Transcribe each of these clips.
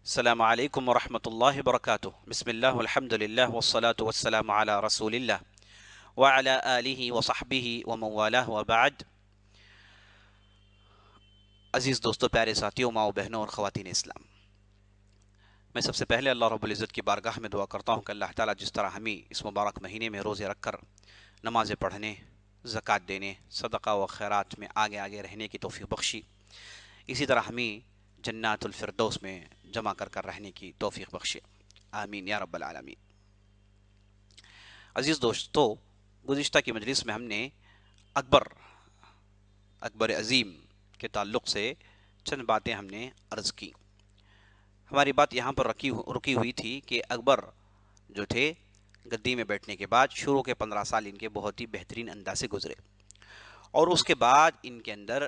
السلام علیکم ورحمۃ اللہ وبرکاتہ۔ بسم اللہ والحمد للہ والصلاة والسلام علی رسول اللہ وعلی آلہ وصحبہ ومن والہ وبعد۔ عزیز دوستو، پیارے ساتھیوں، ماؤں بہنوں اور خواتین اسلام، میں سب سے پہلے اللہ رب العزت کی بارگاہ میں دعا کرتا ہوں کہ اللہ تعالیٰ جس طرح ہمیں اس مبارک مہینے میں روزے رکھ کر نمازیں پڑھنے، زکوٰۃ دینے، صدقہ و خیرات میں آگے آگے رہنے کی توفیق بخشی، اسی طرح ہمیں جنات الفردوس میں جمع کر رہنے کی توفیق بخشے، آمین یا رب العالمین۔ عزیز دوستو، گزشتہ کی مجلس میں ہم نے اکبر عظیم کے تعلق سے چند باتیں ہم نے عرض کی۔ ہماری بات یہاں پر رکی ہوئی تھی کہ اکبر جو تھے گدی میں بیٹھنے کے بعد شروع کے 15 سال ان کے بہت ہی بہترین انداز سے گزرے، اور اس کے بعد ان کے اندر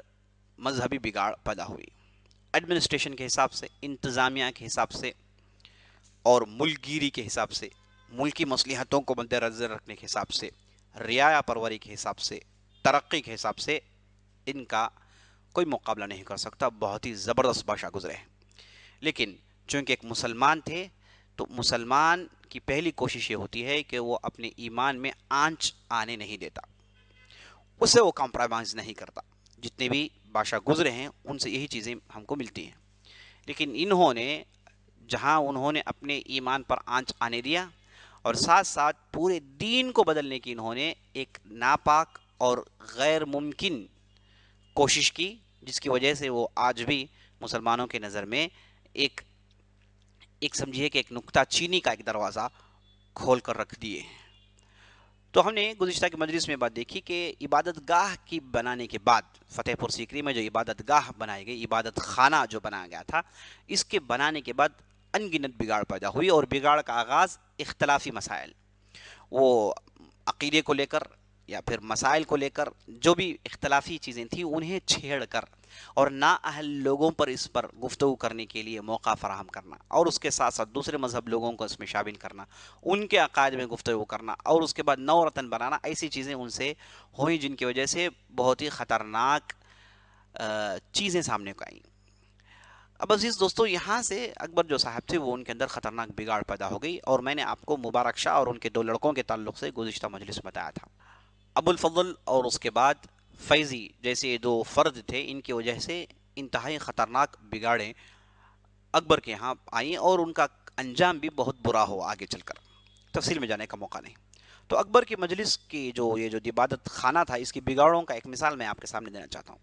مذہبی بگاڑ پیدا ہوئی، ایڈمنسٹریشن کے حساب سے، انتظامیہ کے حساب سے، اور ملک گیری کے حساب سے، ملکی مصلحتوں کو مد نظر رکھنے کے حساب سے، رعایا پروری کے حساب سے، ترقی کے حساب سے ان کا کوئی مقابلہ نہیں کر سکتا، بہت ہی زبردست بادشاہ گزرے ہیں۔ لیکن چونکہ ایک مسلمان تھے تو مسلمان کی پہلی کوشش یہ ہوتی ہے کہ وہ اپنے ایمان میں آنچ آنے نہیں دیتا، اس سے وہ کمپرومائز نہیں کرتا۔ جتنے بھی بادشاہ گزرے ہیں ان سے یہی چیزیں ہم کو ملتی ہیں، لیکن انہوں نے اپنے ایمان پر آنچ آنے دیا، اور ساتھ ساتھ پورے دین کو بدلنے کی انہوں نے ایک ناپاک اور غیر ممکن کوشش کی، جس کی وجہ سے وہ آج بھی مسلمانوں کے نظر میں ایک سمجھیے کہ ایک نکتہ چینی کا ایک دروازہ کھول کر رکھ دیے ہیں۔ تو ہم نے گزشتہ کی مجلس میں بات دیکھی کہ عبادت گاہ کی بنانے کے بعد، فتح پور سیکری میں جو عبادت گاہ بنائی گئی، عبادت خانہ جو بنایا گیا تھا، اس کے بنانے کے بعد ان گنت بگاڑ پیدا ہوئی، اور بگاڑ کا آغاز اختلافی مسائل، وہ عقیدے کو لے کر یا پھر مسائل کو لے کر جو بھی اختلافی چیزیں تھیں انہیں چھیڑ کر اور نااہل لوگوں پر اس پر گفتگو کرنے کے لیے موقع فراہم کرنا، اور اس کے ساتھ ساتھ دوسرے مذہب لوگوں کو اس میں شامل کرنا، ان کے عقائد میں گفتگو کرنا، اور اس کے بعد نو رتن بنانا، ایسی چیزیں ان سے ہوئیں جن کی وجہ سے بہت ہی خطرناک چیزیں سامنے کو آئیں۔ اب عزیز دوستو، یہاں سے اکبر جو صاحب تھے وہ ان کے اندر خطرناک بگاڑ پیدا ہو گئی، اور میں نے آپ کو مبارک شاہ اور ان کے 2 لڑکوں کے تعلق سے گزشتہ مجلس میں بتایا تھا۔ ابو الفضل اور اس کے بعد فیضی جیسے 2 فرد تھے، ان کی وجہ سے انتہائی خطرناک بگاڑیں اکبر کے ہاں آئیں، اور ان کا انجام بھی بہت برا ہوا آگے چل کر، تفصیل میں جانے کا موقع نہیں۔ تو اکبر کی مجلس کی یہ جو عبادت خانہ تھا، اس کی بگاڑوں کا ایک مثال میں آپ کے سامنے دینا چاہتا ہوں۔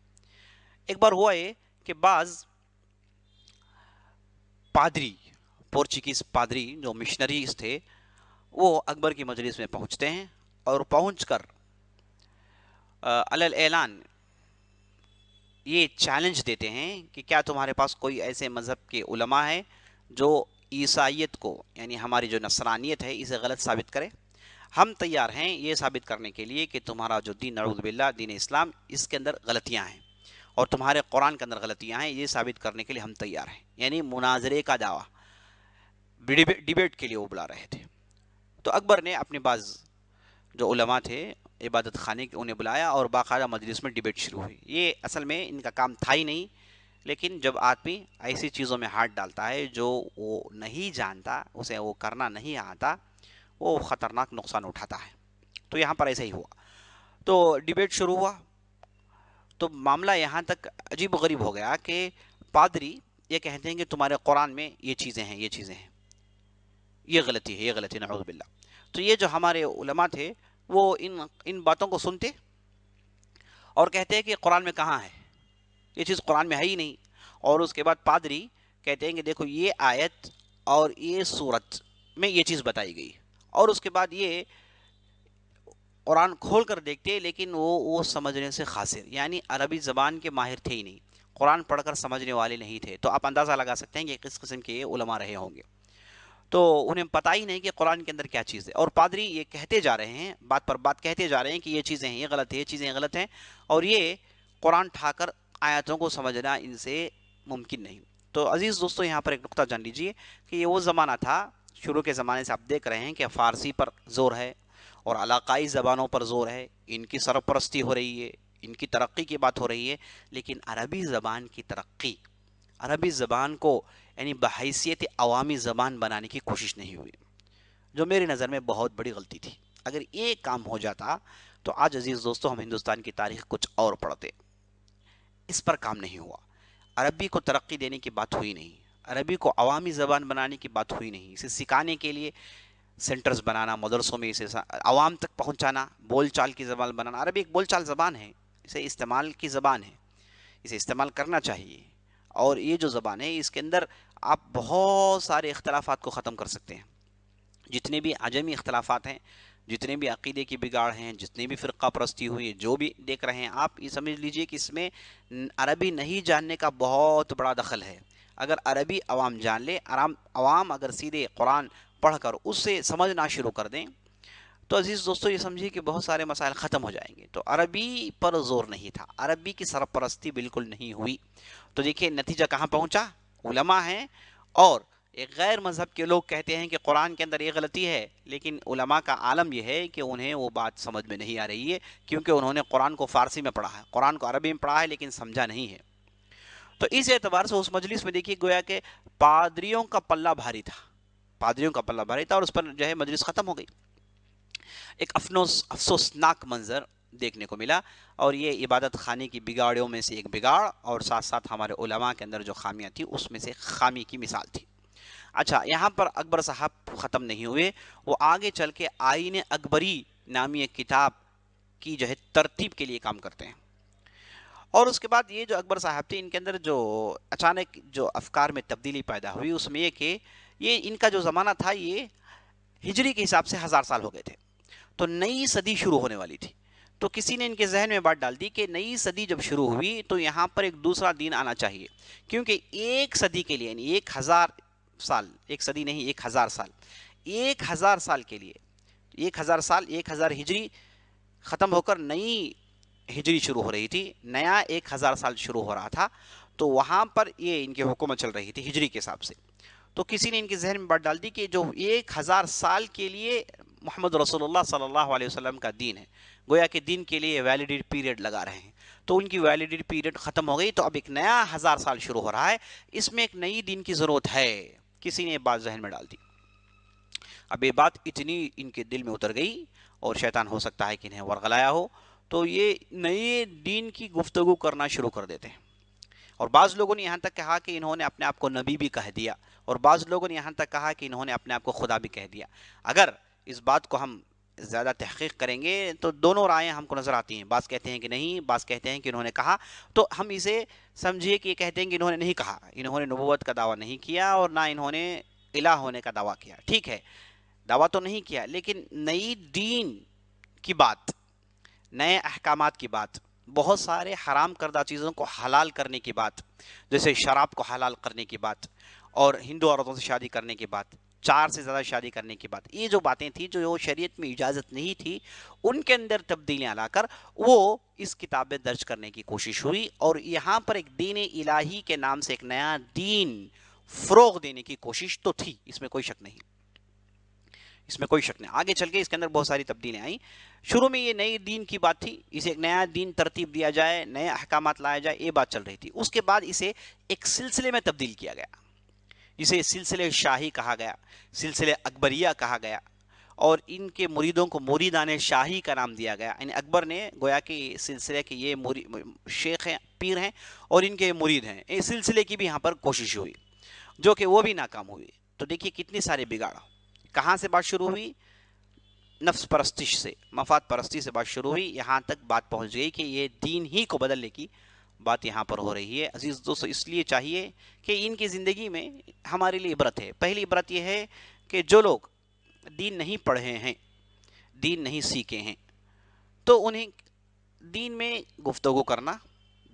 ایک بار ہوا یہ کہ بعض پادری، پورچیگیز پادری جو مشنریز تھے، وہ اکبر کی مجلس میں پہنچتے ہیں، اور پہنچ کر علی الاعلان یہ چیلنج دیتے ہیں کہ کیا تمہارے پاس کوئی ایسے مذہب کے علماء ہیں جو عیسائیت کو، یعنی ہماری جو نصرانیت ہے، اسے غلط ثابت کرے؟ ہم تیار ہیں یہ ثابت کرنے کے لیے کہ تمہارا جو دین، نعوذ باللہ، دین اسلام، اس کے اندر غلطیاں ہیں، اور تمہارے قرآن کے اندر غلطیاں ہیں، یہ ثابت کرنے کے لیے ہم تیار ہیں۔ یعنی مناظرے کا دعویٰ، ڈیبیٹ کے لیے وہ بلا رہے تھے۔ تو اکبر نے اپنے بعض جو علماء تھے عبادت خانے کے، انہیں بلایا، اور باقاعدہ مجلس میں ڈیبیٹ شروع ہوئی۔ یہ اصل میں ان کا کام تھا ہی نہیں، لیکن جب آدمی ایسی چیزوں میں ہاتھ ڈالتا ہے جو وہ نہیں جانتا، اسے وہ کرنا نہیں آتا، وہ خطرناک نقصان اٹھاتا ہے۔ تو یہاں پر ایسا ہی ہوا، تو ڈیبیٹ شروع ہوا، تو معاملہ یہاں تک عجیب و غریب ہو گیا کہ پادری یہ کہتے ہیں کہ تمہارے قرآن میں یہ چیزیں ہیں، یہ چیزیں ہیں، یہ غلطی ہے، یہ غلطی ہے، نعوذ باللہ۔ تو یہ جو ہمارے علماء تھے وہ ان باتوں کو سنتے اور کہتے ہیں کہ قرآن میں کہاں ہے، یہ چیز قرآن میں ہے ہی نہیں۔ اور اس کے بعد پادری کہتے ہیں کہ دیکھو یہ آیت اور یہ سورت میں یہ چیز بتائی گئی، اور اس کے بعد یہ قرآن کھول کر دیکھتے، لیکن وہ سمجھنے سے قاصر، یعنی عربی زبان کے ماہر تھے ہی نہیں، قرآن پڑھ کر سمجھنے والے نہیں تھے۔ تو آپ اندازہ لگا سکتے ہیں کہ کس قسم کے علماء رہے ہوں گے۔ تو انہیں پتہ ہی نہیں کہ قرآن کے اندر کیا چیز ہے، اور پادری یہ کہتے جا رہے ہیں، بات پر بات کہتے جا رہے ہیں کہ یہ چیزیں ہیں، یہ غلط ہے، یہ چیزیں غلط ہیں، اور یہ قرآن ٹھا کر آیاتوں کو سمجھنا ان سے ممکن نہیں۔ تو عزیز دوستو، یہاں پر ایک نقطہ جان لیجئے کہ یہ وہ زمانہ تھا، شروع کے زمانے سے آپ دیکھ رہے ہیں کہ فارسی پر زور ہے، اور علاقائی زبانوں پر زور ہے، ان کی سرپرستی ہو رہی ہے، ان کی ترقی کی بات ہو رہی ہے، لیکن عربی زبان کی ترقی، عربی زبان کو یعنی بحیثیت عوامی زبان بنانے کی کوشش نہیں ہوئی، جو میری نظر میں بہت بڑی غلطی تھی۔ اگر یہ کام ہو جاتا تو آج عزیز دوستو ہم ہندوستان کی تاریخ کچھ اور پڑھتے۔ اس پر کام نہیں ہوا، عربی کو ترقی دینے کی بات ہوئی نہیں، عربی کو عوامی زبان بنانے کی بات ہوئی نہیں، اسے سکھانے کے لیے سینٹرز بنانا، مدرسوں میں اسے عوام تک پہنچانا، بول چال کی زبان بنانا۔ عربی ایک بول چال زبان ہے، اسے استعمال کی زبان ہے، اسے استعمال کرنا چاہیے۔ اور یہ جو زبان ہے اس کے اندر آپ بہت سارے اختلافات کو ختم کر سکتے ہیں، جتنے بھی عجمی اختلافات ہیں، جتنے بھی عقیدے کی بگاڑ ہیں، جتنی بھی فرقہ پرستی ہوئی ہے، جو بھی دیکھ رہے ہیں آپ، یہ سمجھ لیجئے کہ اس میں عربی نہیں جاننے کا بہت بڑا دخل ہے۔ اگر عربی عوام جان لے، عوام اگر سیدھے قرآن پڑھ کر اس سے سمجھنا شروع کر دیں تو عزیز دوستو یہ سمجھیے کہ بہت سارے مسائل ختم ہو جائیں گے۔ تو عربی پر زور نہیں تھا، عربی کی سرپرستی بالکل نہیں ہوئی۔ تو دیکھیے نتیجہ کہاں پہنچا، علماء ہیں اور ایک غیر مذہب کے لوگ کہتے ہیں کہ قرآن کے اندر یہ غلطی ہے، لیکن علماء کا عالم یہ ہے کہ انہیں وہ بات سمجھ میں نہیں آ رہی ہے، کیونکہ انہوں نے قرآن کو فارسی میں پڑھا ہے، قرآن کو عربی میں پڑھا ہے لیکن سمجھا نہیں ہے۔ تو اس اعتبار سے اس مجلس میں دیکھیے گویا کہ پادریوں کا پلہ بھاری تھا، پادریوں کا پلہ بھاری تھا، اور اس پر جو ہے مجلس ختم ہو گئی۔ ایک افسوسناک منظر دیکھنے کو ملا، اور یہ عبادت خانے کی بگاڑیوں میں سے ایک بگاڑ، اور ساتھ ساتھ ہمارے علماء کے اندر جو خامیاں تھی اس میں سے خامی کی مثال تھی۔ اچھا، یہاں پر اکبر صاحب ختم نہیں ہوئے، وہ آگے چل کے آئین اکبری نامی ایک کتاب کی جو ہے ترتیب کے لیے کام کرتے ہیں۔ اور اس کے بعد یہ جو اکبر صاحب تھے، ان کے اندر جو اچانک جو افکار میں تبدیلی پیدا ہوئی اس میں یہ کہ یہ ان کا جو زمانہ تھا یہ ہجری کے حساب سے 1000 سال ہو گئے تھے، تو نئی صدی شروع ہونے والی تھی۔ تو کسی نے ان کے ذہن میں بات ڈال دی کہ نئی صدی جب شروع ہوئی تو یہاں پر ایک دوسرا دین آنا چاہیے، کیونکہ ایک صدی کے لیے یعنی 1000 سال، ایک صدی نہیں 1000 سال، 1000 سال کے لیے 1000 سال، 1000 ہجری ختم ہو کر نئی ہجری شروع ہو رہی تھی، نیا 1000 سال شروع ہو رہا تھا، تو وہاں پر یہ ان کی حکومت چل رہی تھی ہجری کے حساب سے۔ تو کسی نے ان کے ذہن میں بات ڈال دی کہ جو 1000 سال کے لیے محمد رسول اللہ صلی اللہ علیہ وسلم کا دین ہے، گویا کہ دین کے لیے ویلیڈیٹی پیریڈ لگا رہے ہیں، تو ان کی ویلیڈیٹی پیریڈ ختم ہو گئی، تو اب ایک نیا 1000 سال شروع ہو رہا ہے، اس میں ایک نئی دین کی ضرورت ہے۔ کسی نے یہ بات ذہن میں ڈال دی۔ اب یہ بات اتنی ان کے دل میں اتر گئی، اور شیطان ہو سکتا ہے کہ انہیں ورغلایا ہو، تو یہ نئے دین کی گفتگو کرنا شروع کر دیتے ہیں۔ اور بعض لوگوں نے یہاں تک کہا کہ انہوں نے اپنے آپ کو نبی بھی کہہ دیا، اور بعض لوگوں نے یہاں تک کہا کہ انہوں نے اپنے آپ کو خدا بھی کہہ دیا۔ اگر اس بات کو ہم زیادہ تحقیق کریں گے تو دونوں رائیں ہم کو نظر آتی ہیں، بعض کہتے ہیں کہ نہیں، بعض کہتے ہیں کہ انہوں نے کہا، تو ہم اسے سمجھیے کہ یہ کہتے ہیں کہ انہوں نے نہیں کہا، انہوں نے نبوت کا دعویٰ نہیں کیا اور نہ انہوں نے الہ ہونے کا دعویٰ کیا، ٹھیک ہے، دعویٰ تو نہیں کیا، لیکن نئی دین کی بات، نئے احکامات کی بات، بہت سارے حرام کردہ چیزوں کو حلال کرنے کی بات، جیسے شراب کو حلال کرنے کی بات، اور ہندو عورتوں سے شادی کرنے کی بات، 4 سے زیادہ شادی کرنے کی بات، یہ جو باتیں تھیں جو شریعت میں اجازت نہیں تھی، ان کے اندر تبدیلیاں لا کر وہ اس کتاب میں درج کرنے کی کوشش ہوئی، اور یہاں پر ایک دین الہی کے نام سے ایک نیا دین فروغ دینے کی کوشش تو تھی، اس میں کوئی شک نہیں، اس میں کوئی شک نہیں۔ آگے چل کے اس کے اندر بہت ساری تبدیلیاں آئیں۔ شروع میں یہ نئی دین کی بات تھی، اسے ایک نیا دین ترتیب دیا جائے، نئے احکامات لائے جائے، یہ بات چل رہی تھی۔ اس کے بعد اسے ایک سلسلے میں تبدیل کیا گیا، اسے سلسلے شاہی کہا گیا، سلسلے اکبریہ کہا گیا، اور ان کے مریدوں کو مریدان شاہی کا نام دیا گیا، یعنی اکبر نے گویا کہ سلسلے کے یہ شیخ ہیں، پیر ہیں، اور ان کے مرید ہیں، اس سلسلے کی بھی یہاں پر کوشش ہوئی، جو کہ وہ بھی ناکام ہوئی۔ تو دیکھیے کتنے سارے بگاڑ، کہاں سے بات شروع ہوئی؟ نفس پرستش سے، مفاد پرستی سے بات شروع ہوئی، یہاں تک بات پہنچ گئی کہ یہ دین ہی کو بدلنے کی بات یہاں پر ہو رہی ہے۔ عزیز دوستو، اس لیے چاہیے کہ ان کی زندگی میں ہمارے لیے عبرت ہے۔ پہلی عبرت یہ ہے کہ جو لوگ دین نہیں پڑھے ہیں، دین نہیں سیکھے ہیں، تو انہیں دین میں گفتگو کرنا،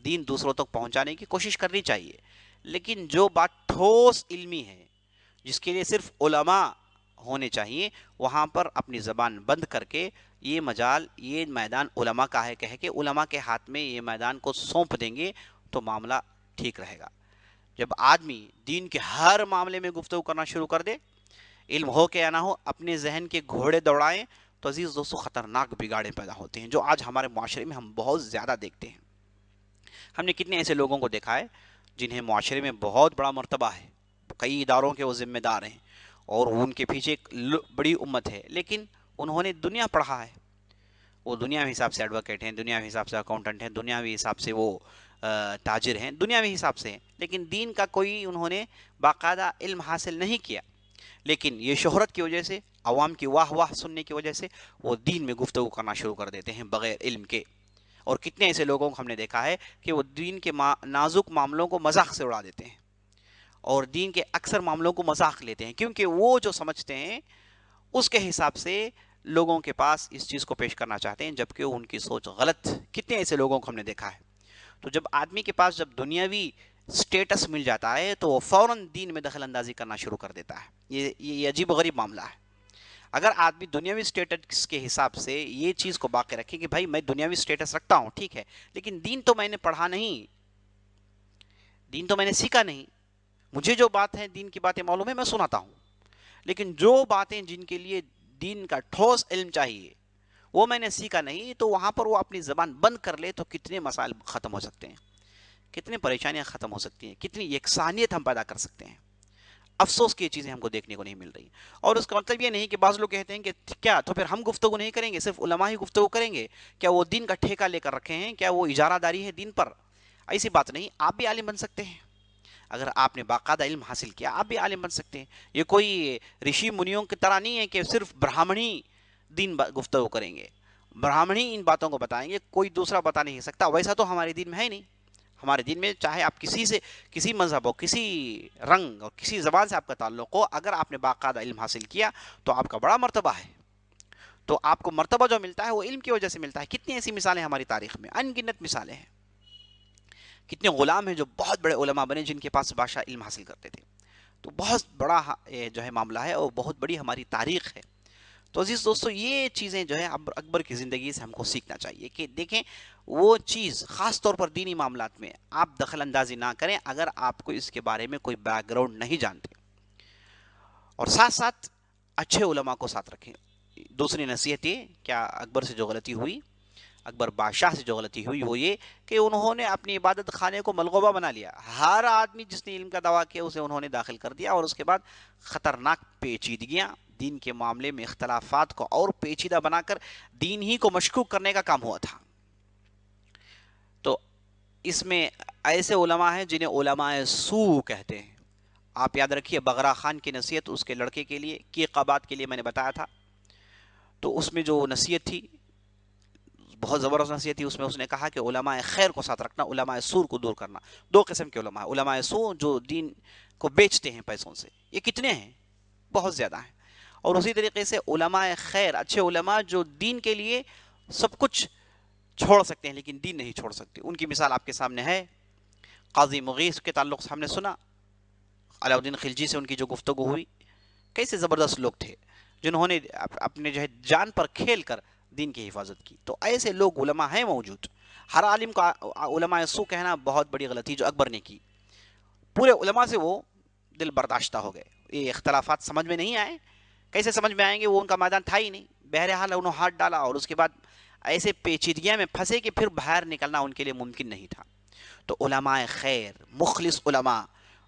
دین دوسروں تک پہنچانے کی کوشش کرنی چاہیے، لیکن جو بات ٹھوس علمی ہے، جس کے لیے صرف علماء ہونے چاہیے، وہاں پر اپنی زبان بند کر کے یہ مجال، یہ میدان علماء کا ہے کہہ کے علماء کے ہاتھ میں یہ میدان کو سونپ دیں گے تو معاملہ ٹھیک رہے گا۔ جب آدمی دین کے ہر معاملے میں گفتگو کرنا شروع کر دے، علم ہو کہ یا نہ ہو، اپنے ذہن کے گھوڑے دوڑائیں، تو عزیز دوستو خطرناک بگاڑے پیدا ہوتے ہیں، جو آج ہمارے معاشرے میں ہم بہت زیادہ دیکھتے ہیں۔ ہم نے کتنے ایسے لوگوں کو دیکھا ہے جنہیں معاشرے میں بہت بڑا مرتبہ ہے، کئی اداروں کے وہ ذمہ دار ہیں اور ان کے پیچھے ایک بڑی امت ہے، لیکن انہوں نے دنیا پڑھا ہے، وہ دنیاوی حساب سے ایڈوکیٹ ہیں، دنیاوی حساب سے اکاؤنٹنٹ ہیں، دنیاوی حساب سے وہ تاجر ہیں، دنیاوی حساب سے ہیں، لیکن دین کا کوئی انہوں نے باقاعدہ علم حاصل نہیں کیا، لیکن یہ شہرت کی وجہ سے، عوام کی واہ واہ سننے کی وجہ سے وہ دین میں گفتگو کرنا شروع کر دیتے ہیں بغیر علم کے۔ اور کتنے ایسے لوگوں کو ہم نے دیکھا ہے کہ وہ دین کے نازک معاملوں کو مذاق سے اڑا دیتے ہیں اور دین کے اکثر معاملوں کو مذاق لیتے ہیں، کیونکہ وہ جو سمجھتے ہیں اس کے حساب سے لوگوں کے پاس اس چیز کو پیش کرنا چاہتے ہیں، جبکہ ان کی سوچ غلط۔ کتنے ایسے لوگوں کو ہم نے دیکھا ہے۔ تو جب آدمی کے پاس جب دنیاوی سٹیٹس مل جاتا ہے تو وہ فوراً دین میں دخل اندازی کرنا شروع کر دیتا ہے۔ یہ عجیب و غریب معاملہ ہے۔ اگر آدمی دنیاوی سٹیٹس کے حساب سے یہ چیز کو باقی رکھے کہ بھائی میں دنیاوی سٹیٹس رکھتا ہوں، ٹھیک ہے، لیکن دین تو میں نے پڑھا نہیں، دین تو میں نے سیکھا نہیں، مجھے جو بات ہے دین کی باتیں معلوم ہے، میں سناتا ہوں، لیکن جو باتیں جن کے لیے دین کا ٹھوس علم چاہیے وہ میں نے سیکھا نہیں، تو وہاں پر وہ اپنی زبان بند کر لے تو کتنے مسائل ختم ہو سکتے ہیں، کتنی پریشانیاں ختم ہو سکتی ہیں، کتنی یکسانیت ہم پیدا کر سکتے ہیں۔ افسوس کی یہ چیزیں ہم کو دیکھنے کو نہیں مل رہی۔ اور اس کا مطلب یہ نہیں کہ بعض لوگ کہتے ہیں کہ کیا تو پھر ہم گفتگو نہیں کریں گے، صرف علماء ہی گفتگو کریں گے؟ کیا وہ دین کا ٹھیکہ لے کر رکھے ہیں؟ کیا وہ اجارہ داری ہے دین پر؟ ایسی بات نہیں، آپ بھی عالم بن سکتے ہیں، اگر آپ نے باقاعدہ علم حاصل کیا آپ بھی عالم بن سکتے ہیں۔ یہ کوئی رشی منیوں کی طرح نہیں ہے کہ صرف برہمنی دین گفتگو کریں گے، برہمنی ان باتوں کو بتائیں گے، کوئی دوسرا بتا نہیں سکتا۔ ویسا تو ہمارے دین میں ہے نہیں۔ ہمارے دین میں چاہے آپ کسی سے، کسی مذہب ہو، کسی رنگ اور کسی زبان سے آپ کا تعلق ہو، اگر آپ نے باقاعدہ علم حاصل کیا تو آپ کا بڑا مرتبہ ہے۔ تو آپ کو مرتبہ جو ملتا ہے وہ علم کی وجہ سے ملتا ہے۔ کتنی ایسی مثالیں ہماری تاریخ میں، ان گنت مثالیں ہیں۔ کتنے غلام ہیں جو بہت بڑے علماء بنے جن کے پاس بادشاہ علم حاصل کرتے تھے۔ تو بہت بڑا جو ہے معاملہ ہے اور بہت بڑی ہماری تاریخ ہے۔ تو عزیز دوستو، یہ چیزیں جو ہے اکبر کی زندگی سے ہم کو سیکھنا چاہیے کہ دیکھیں وہ چیز خاص طور پر دینی معاملات میں آپ دخل اندازی نہ کریں اگر آپ کو اس کے بارے میں کوئی بیک گراؤنڈ نہیں جانتے، اور ساتھ ساتھ اچھے علماء کو ساتھ رکھیں۔ دوسری نصیحت یہ، کیا اکبر سے جو غلطی ہوئی، اکبر بادشاہ سے جو غلطی ہوئی وہ یہ کہ انہوں نے اپنی عبادت خانے کو ملغوبہ بنا لیا۔ ہر آدمی جس نے علم کا دعویٰ کیا اسے انہوں نے داخل کر دیا، اور اس کے بعد خطرناک پیچیدگیاں، دین کے معاملے میں اختلافات کو اور پیچیدہ بنا کر دین ہی کو مشکوک کرنے کا کام ہوا تھا۔ تو اس میں ایسے علماء ہیں جنہیں علماء سو کہتے ہیں۔ آپ یاد رکھیے بغرا خان کی نصیحت اس کے لڑکے کے لیے، کی قبات کے لیے میں نے بتایا تھا، تو اس میں جو نصیحت تھی بہت زبردست نصیحت تھی، اس نے کہا کہ علماء خیر کو ساتھ رکھنا، علماء سور کو دور کرنا۔ دو قسم کے علماء، علماء سو جو دین کو بیچتے ہیں پیسوں سے، یہ کتنے ہیں؟ بہت زیادہ ہیں۔ اور اسی طریقے سے علماء خیر، اچھے علماء جو دین کے لیے سب کچھ چھوڑ سکتے ہیں لیکن دین نہیں چھوڑ سکتے۔ ان کی مثال آپ کے سامنے ہے۔ قاضی مغیث کے تعلق سے ہم نے سنا، علاؤ الدین خلجی سے ان کی جو گفتگو ہوئی، کیسے زبردست لوگ تھے جنہوں نے اپنے جو ہے جان پر کھیل کر دین کی حفاظت کی۔ تو ایسے لوگ علماء ہیں موجود۔ ہر عالم کا علماء سو کہنا بہت بڑی غلطی جو اکبر نے کی۔ پورے علماء سے وہ دل برداشتہ ہو گئے۔ یہ اختلافات سمجھ میں نہیں آئے، کیسے سمجھ میں آئیں گے، وہ ان کا میدان تھا ہی نہیں۔ بہرحال انہوں نے ہاتھ ڈالا اور اس کے بعد ایسے پیچیدگیاں میں پھنسے کہ پھر باہر نکلنا ان کے لیے ممکن نہیں تھا۔ تو علماء خیر، مخلص علماء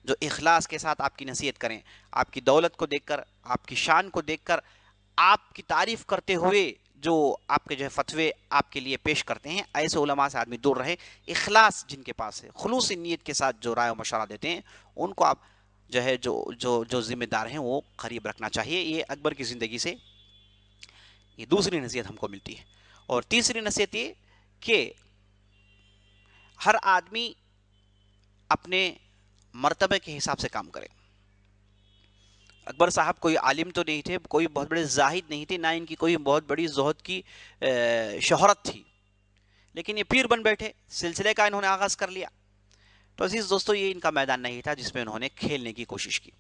جو اخلاص کے ساتھ آپ کی نصیحت کریں، آپ کی دولت کو دیکھ کر، آپ کی شان کو دیکھ کر، آپ کی تعریف کرتے ہوئے جو آپ کے جو ہے فتوے آپ کے لیے پیش کرتے ہیں، ایسے علماء سے آدمی دور رہے۔ اخلاص جن کے پاس ہے، خلوص نیت کے ساتھ جو رائے و مشورہ دیتے ہیں، ان کو آپ جو ہے جو ذمہ دار ہیں وہ قریب رکھنا چاہیے۔ یہ اکبر کی زندگی سے یہ دوسری نصیحت ہم کو ملتی ہے۔ اور تیسری نصیحت یہ کہ ہر آدمی اپنے مرتبے کے حساب سے کام کرے۔ اکبر صاحب کوئی عالم تو نہیں تھے، کوئی بہت بڑے زاہد نہیں تھے، نہ ان کی کوئی بہت بڑی زہد کی شہرت تھی، لیکن یہ پیر بن بیٹھے، سلسلے کا انہوں نے آغاز کر لیا۔ تو عزیز دوستو، یہ ان کا میدان نہیں تھا جس میں انہوں نے کھیلنے کی کوشش کی۔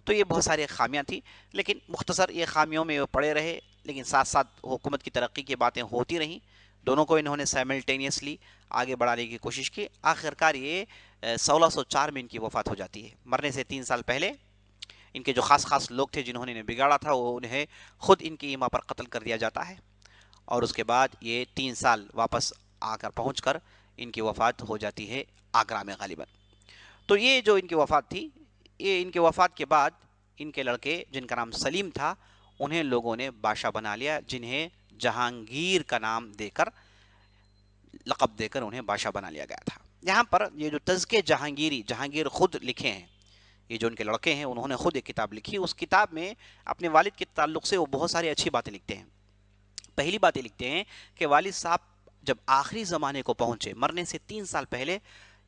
تو یہ بہت ساری خامیاں تھیں، لیکن مختصر یہ خامیوں میں وہ پڑے رہے، لیکن ساتھ ساتھ حکومت کی ترقی کی باتیں ہوتی رہیں۔ دونوں کو انہوں نے سائملٹینیسلی آگے بڑھانے کی کوشش کی۔ آخرکار یہ 1604 میں ان کی وفات ہو جاتی ہے۔ مرنے سے 3 سال پہلے ان کے جو خاص لوگ تھے جنہوں نے بگاڑا تھا، وہ انہیں خود ان کی ایما پر قتل کر دیا جاتا ہے، اور اس کے بعد یہ 3 سال واپس آ کر پہنچ کر ان کی وفات ہو جاتی ہے آگرہ میں غالباً۔ تو یہ جو ان کی وفات تھی، یہ ان کے وفات کے بعد ان کے لڑکے جن کا نام سلیم تھا انہیں لوگوں نے بادشاہ بنا لیا، جنہیں جہانگیر کا نام دے کر، لقب دے کر انہیں بادشاہ بنا لیا گیا تھا۔ یہاں پر یہ جو تذکرہ جہانگیری، جہانگیر خود لکھے ہیں، یہ جو ان کے لڑکے ہیں انہوں نے خود ایک کتاب لکھی، اس کتاب میں اپنے والد کے تعلق سے وہ بہت ساری اچھی باتیں لکھتے ہیں۔ پہلی باتیں لکھتے ہیں کہ والد صاحب جب آخری زمانے کو پہنچے، مرنے سے 3 سال پہلے،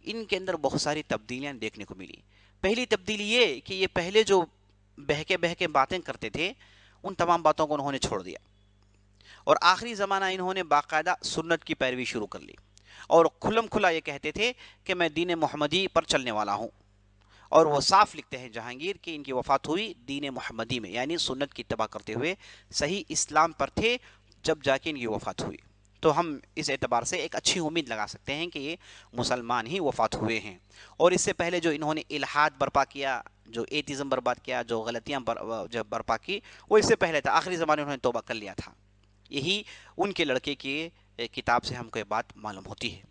ان کے اندر بہت ساری تبدیلیاں دیکھنے کو ملی۔ پہلی تبدیلی یہ کہ یہ پہلے جو بہکے باتیں کرتے تھے ان تمام باتوں کو انہوں نے چھوڑ دیا، اور آخری زمانہ انہوں نے باقاعدہ سنت کی پیروی شروع کر لی، اور کھلم کھلا یہ کہتے تھے کہ میں دین محمدی پر چلنے والا ہوں۔ اور وہ صاف لکھتے ہیں جہانگیر کہ ان کی وفات ہوئی دین محمدی میں، یعنی سنت کی اتباع کرتے ہوئے صحیح اسلام پر تھے جب جا کے ان کی وفات ہوئی۔ تو ہم اس اعتبار سے ایک اچھی امید لگا سکتے ہیں کہ یہ مسلمان ہی وفات ہوئے ہیں۔ اور اس سے پہلے جو انہوں نے الحاد برپا کیا، جو ایتھزم برباد کیا، جو غلطیاں جب برپا کی، وہ اس سے پہلے تھا، آخری زمانے انہوں نے توبہ کر لیا تھا۔ یہی ان کے لڑکے کی کتاب سے ہم کو یہ بات معلوم ہوتی ہے۔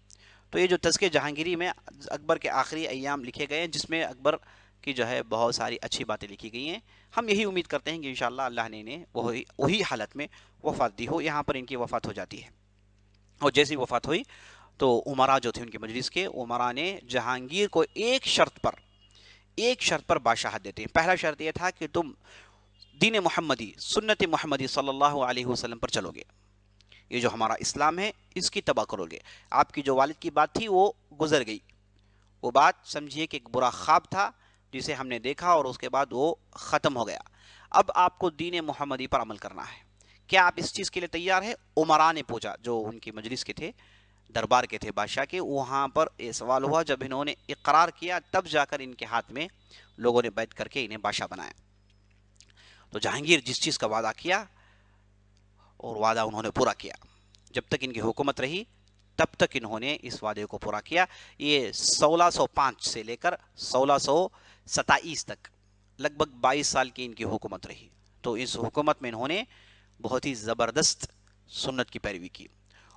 تو یہ جو تذکرہ جہانگیری میں اکبر کے آخری ایام لکھے گئے ہیں، جس میں اکبر کی جو ہے بہت ساری اچھی باتیں لکھی گئی ہیں۔ ہم یہی امید کرتے ہیں کہ انشاءاللہ اللہ نے انہیں وہی حالت میں وفات دی ہو۔ یہاں پر ان کی وفات ہو جاتی ہے، اور جیسی وفات ہوئی تو عمرا جو تھے ان کے مجلس کے، عمرا نے جہانگیر کو ایک شرط پر بادشاہت دیتے ہیں۔ پہلا شرط یہ تھا کہ تم دین محمدی، سنت محمدی صلی اللہ علیہ وسلم پر چلو گے، یہ جو ہمارا اسلام ہے اس کی تباہ کرو گے۔ آپ کی جو والد کی بات تھی وہ گزر گئی، وہ بات سمجھیے کہ ایک برا خواب تھا جسے ہم نے دیکھا اور اس کے بعد وہ ختم ہو گیا۔ اب آپ کو دین محمدی پر عمل کرنا ہے، کیا آپ اس چیز کے لیے تیار ہیں؟ عمرا نے پوچھا، جو ان کی مجلس کے تھے، دربار کے تھے بادشاہ کے، وہاں پر یہ سوال ہوا۔ جب انہوں نے اقرار کیا تب جا کر ان کے ہاتھ میں لوگوں نے بیعت کر کے انہیں بادشاہ بنایا۔ تو جہانگیر جس چیز کا وعدہ کیا اور وعدہ انہوں نے پورا کیا، جب تک ان کی حکومت رہی تب تک انہوں نے اس وعدے کو پورا کیا۔ یہ 1605 سے لے کر 1627 تک لگ بھگ 22 سال کی ان کی حکومت رہی۔ تو اس حکومت میں انہوں نے بہت ہی زبردست سنت کی پیروی کی،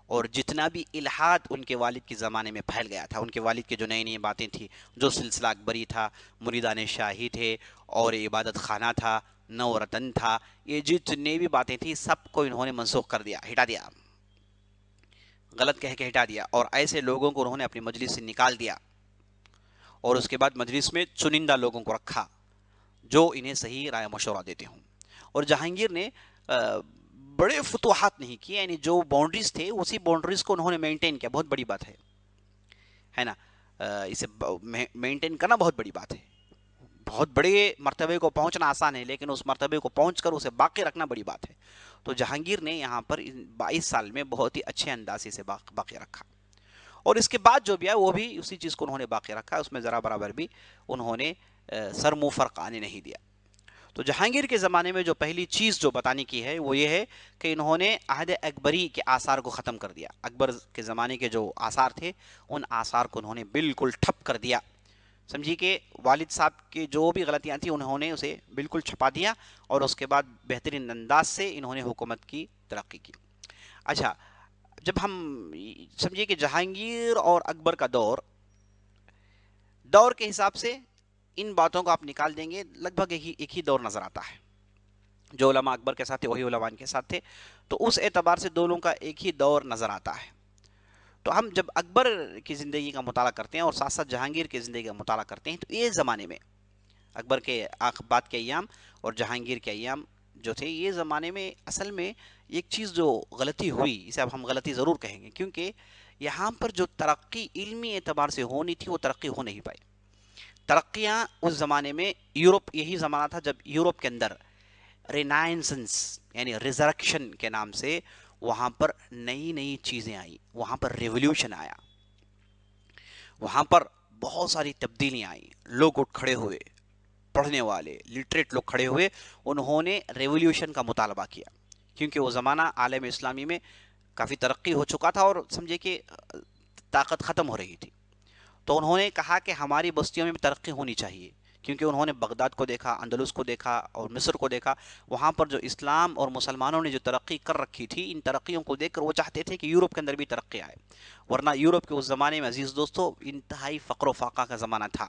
اور جتنا بھی الحاد ان کے والد کے زمانے میں پھیل گیا تھا، ان کے والد کے جو نئی نئی باتیں تھیں، جو سلسلہ اکبری تھا، مریدان شاہی تھے، اور عبادت خانہ تھا، نو رتن تھا، یہ جتنی بھی باتیں تھیں سب کو انہوں نے منسوخ کر دیا، ہٹا دیا، غلط کہہ کے ہٹا دیا، اور ایسے لوگوں کو انہوں نے اپنی مجلس سے نکال دیا، اور اس کے بعد مجلس میں چنندہ لوگوں کو رکھا جو انہیں صحیح رائے مشورہ دیتے ہوں۔ اور جہانگیر نے بڑے فتوحات نہیں کیے، یعنی جو باؤنڈریز تھے اسی باؤنڈریز کو انہوں نے مینٹین کیا، بہت بڑی بات ہے نا، اسے مینٹین کرنا بہت بڑی بات ہے۔ بہت بڑے مرتبے کو پہنچنا آسان ہے، لیکن اس مرتبے کو پہنچ کر اسے باقی رکھنا بڑی بات ہے۔ تو جہانگیر نے یہاں پر 22 سال میں بہت ہی اچھے انداز سے باقی رکھا، اور اس کے بعد جو بھی ہے وہ بھی اسی چیز کو انہوں نے باقی رکھا، اس میں ذرا برابر بھی انہوں نے سر منہ فرق آنے نہیں دیا۔ تو جہانگیر کے زمانے میں جو پہلی چیز جو بتانے کی ہے وہ یہ ہے کہ انہوں نے عہد اکبری کے آثار کو ختم کر دیا۔ اکبر کے زمانے کے جو آثار تھے ان آثار کو انہوں نے بالکل ٹھپ کر دیا۔ سمجھی کہ والد صاحب کی جو بھی غلطیاں تھیں انہوں نے اسے بالکل چھپا دیا، اور اس کے بعد بہترین انداز سے انہوں نے حکومت کی ترقی کی۔ اچھا، جب ہم سمجھیے کہ جہانگیر اور اکبر کا دور کے حساب سے ان باتوں کو آپ نکال دیں گے، لگ بھگ ایک ہی دور نظر آتا ہے۔ جو علماء اکبر کے ساتھ تھے وہی علماء ان کے ساتھ تھے، تو اس اعتبار سے دونوں کا ایک ہی دور نظر آتا ہے۔ تو ہم جب اکبر کی زندگی کا مطالعہ کرتے ہیں اور ساتھ ساتھ جہانگیر کی زندگی کا مطالعہ کرتے ہیں، تو یہ زمانے میں اکبر کے بعد کے ایام اور جہانگیر کے ایام جو تھے، یہ زمانے میں اصل میں ایک چیز جو غلطی ہوئی، اسے اب ہم غلطی ضرور کہیں گے، کیونکہ یہاں پر جو ترقی علمی اعتبار سے ہونی تھی وہ ترقی ہو نہیں پائی۔ ترقیاں اس زمانے میں، یورپ یہی زمانہ تھا جب یورپ کے اندر رینائنسنس یعنی ریزرکشن کے نام سے وہاں پر نئی نئی چیزیں آئیں، وہاں پر ریولوشن آیا، وہاں پر بہت ساری تبدیلیاں آئیں، لوگ اٹھ کھڑے ہوئے، پڑھنے والے لٹریٹ لوگ کھڑے ہوئے، انہوں نے ریولوشن کا مطالبہ کیا، کیونکہ وہ زمانہ عالم اسلامی میں کافی ترقی ہو چکا تھا اور سمجھے کہ طاقت ختم ہو رہی تھی۔ تو انہوں نے کہا کہ ہماری بستیوں میں بھی ترقی ہونی چاہیے، کیونکہ انہوں نے بغداد کو دیکھا، اندلس کو دیکھا اور مصر کو دیکھا، وہاں پر جو اسلام اور مسلمانوں نے جو ترقی کر رکھی تھی، ان ترقیوں کو دیکھ کر وہ چاہتے تھے کہ یورپ کے اندر بھی ترقی آئے، ورنہ یورپ کے اس زمانے میں عزیز دوستو انتہائی فقر و فاقہ کا زمانہ تھا۔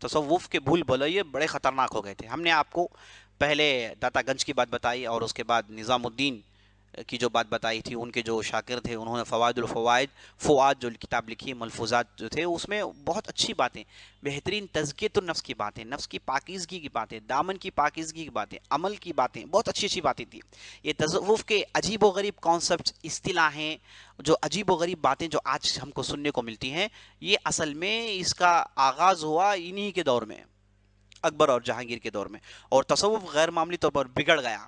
تصوف کے بھول بھلائیے بڑے خطرناک ہو گئے تھے. ہم نے آپ کو پہلے داتا گنج کی بات بتائی اور اس کے بعد نظام الدین کی جو بات بتائی تھی. ان کے جو شاگرد تھے انہوں نے فوائد الفوائد فوائد جو کتاب لکھی، ملفوظات جو تھے اس میں بہت اچھی باتیں، بہترین تزکیۃ النفس کی باتیں، نفس کی پاکیزگی کی باتیں، دامن کی پاکیزگی کی باتیں، عمل کی باتیں، بہت اچھی اچھی باتیں تھیں. یہ تصوف کے عجیب و غریب کانسیپٹس، اصطلاحیں، جو عجیب و غریب باتیں جو آج ہم کو سننے کو ملتی ہیں، یہ اصل میں اس کا آغاز ہوا انہی کے دور میں، اکبر اور جہانگیر کے دور میں. اور تصوف غیر معمولی طور پر بگڑ گیا.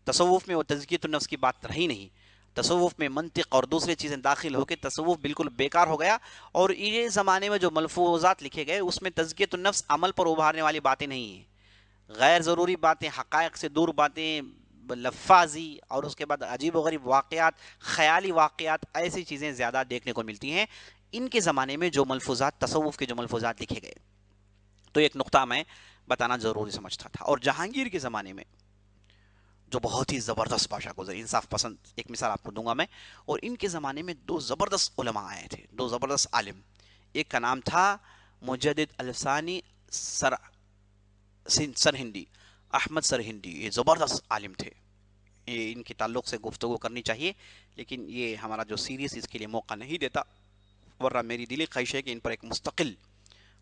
تصوف میں وہ تزکیۃ النفس کی بات رہی نہیں. تصوف میں منطق اور دوسرے چیزیں داخل ہو کے تصوف بالکل بیکار ہو گیا. اور یہ زمانے میں جو ملفوظات لکھے گئے اس میں تزکیۃ النفس عمل پر ابھارنے والی باتیں نہیں ہیں. غیر ضروری باتیں، حقائق سے دور باتیں، لفاظی اور اس کے بعد عجیب و غریب واقعات، خیالی واقعات، ایسی چیزیں زیادہ دیکھنے کو ملتی ہیں ان کے زمانے میں جو ملفوظات، تصوف کے جو ملفوظات لکھے گئے. تو ایک نقطہ میں بتانا ضروری سمجھتا تھا. اور جہانگیر کے زمانے میں جو بہت ہی زبردست بادشاہ گزرے، انصاف پسند، ایک مثال آپ کو دوں گا میں. اور ان کے زمانے میں دو زبردست علماء آئے تھے، دو زبردست عالم. ایک کا نام تھا مجدد الثانی سرہندی، احمد سرہندی. یہ زبردست عالم تھے. یہ ان کے تعلق سے گفتگو کرنی چاہیے لیکن یہ ہمارا جو سیریز اس کے لیے موقع نہیں دیتا، ورنہ میری دلی خواہش ہے کہ ان پر ایک مستقل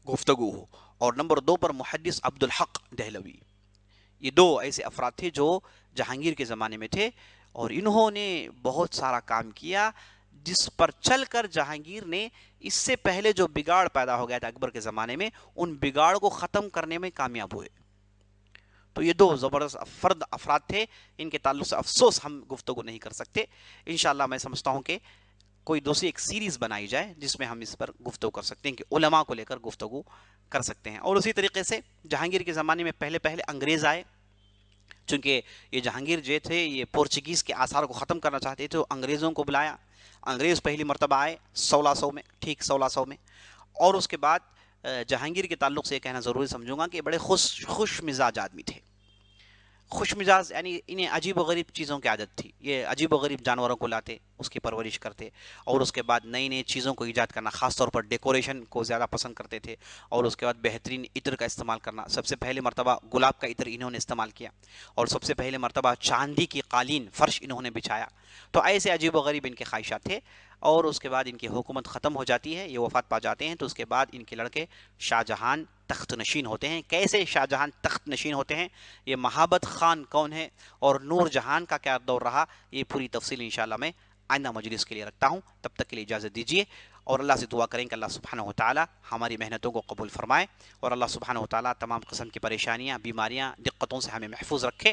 گفتگو ہو. اور نمبر دو پر محدث عبد الحق دہلوی. یہ دو ایسے افراد تھے جو جہانگیر کے زمانے میں تھے اور انہوں نے بہت سارا کام کیا جس پر چل کر جہانگیر نے اس سے پہلے جو بگاڑ پیدا ہو گیا تھا اکبر کے زمانے میں، ان بگاڑ کو ختم کرنے میں کامیاب ہوئے. تو یہ دو زبردست افراد تھے. ان کے تعلق سے افسوس ہم گفتگو نہیں کر سکتے. انشاءاللہ میں سمجھتا ہوں کہ کوئی دوسری ایک سیریز بنائی جائے جس میں ہم اس پر گفتگو کر سکتے ہیں کہ علماء کو لے کر گفتگو کر سکتے ہیں. اور اسی طریقے سے جہانگیر کے زمانے میں پہلے انگریز آئے. چونکہ یہ جہانگیر جو تھے یہ پورچگیز کے آثار کو ختم کرنا چاہتے تھے، تو انگریزوں کو بلایا. انگریز پہلی مرتبہ آئے 1600 میں، ٹھیک 1600 میں. اور اس کے بعد جہانگیر کے تعلق سے یہ کہنا ضروری سمجھوں گا کہ بڑے خوش مزاج آدمی تھے. خوش مزاج یعنی انہیں عجیب و غریب چیزوں کی عادت تھی. یہ عجیب و غریب جانوروں کو لاتے، اس کی پرورش کرتے، اور اس کے بعد نئی نئی چیزوں کو ایجاد کرنا، خاص طور پر ڈیکوریشن کو زیادہ پسند کرتے تھے. اور اس کے بعد بہترین عطر کا استعمال کرنا. سب سے پہلے مرتبہ گلاب کا عطر انہوں نے استعمال کیا، اور سب سے پہلے مرتبہ چاندی کی قالین فرش انہوں نے بچھایا. تو ایسے عجیب و غریب ان کے خواہشات تھے. اور اس کے بعد ان کی حکومت ختم ہو جاتی ہے، یہ وفات پا جاتے ہیں. تو اس کے بعد ان کے لڑکے شاہ جہان تخت نشین ہوتے ہیں. کیسے شاہ جہان تخت نشین ہوتے ہیں، یہ مہابت خان کون ہے اور نور جہان کا کیا دور رہا، یہ پوری تفصیل انشاءاللہ میں آئندہ مجلس کے لیے رکھتا ہوں. تب تک کے لیے اجازت دیجیے اور اللہ سے دعا کریں کہ اللہ سبحانہ و تعالی ہماری محنتوں کو قبول فرمائے اور اللہ سبحانہ و تعالی تمام قسم کی پریشانیاں، بیماریاں، دقتوں سے ہمیں محفوظ رکھے.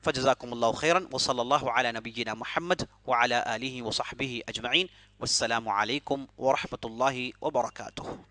فجزاکم اللہ خیرا وصلی اللہ علی نبینا محمد وعلی آلہ وصحبہ اجمعین. والسلام علیکم ورحمۃ اللہ وبرکاتہ.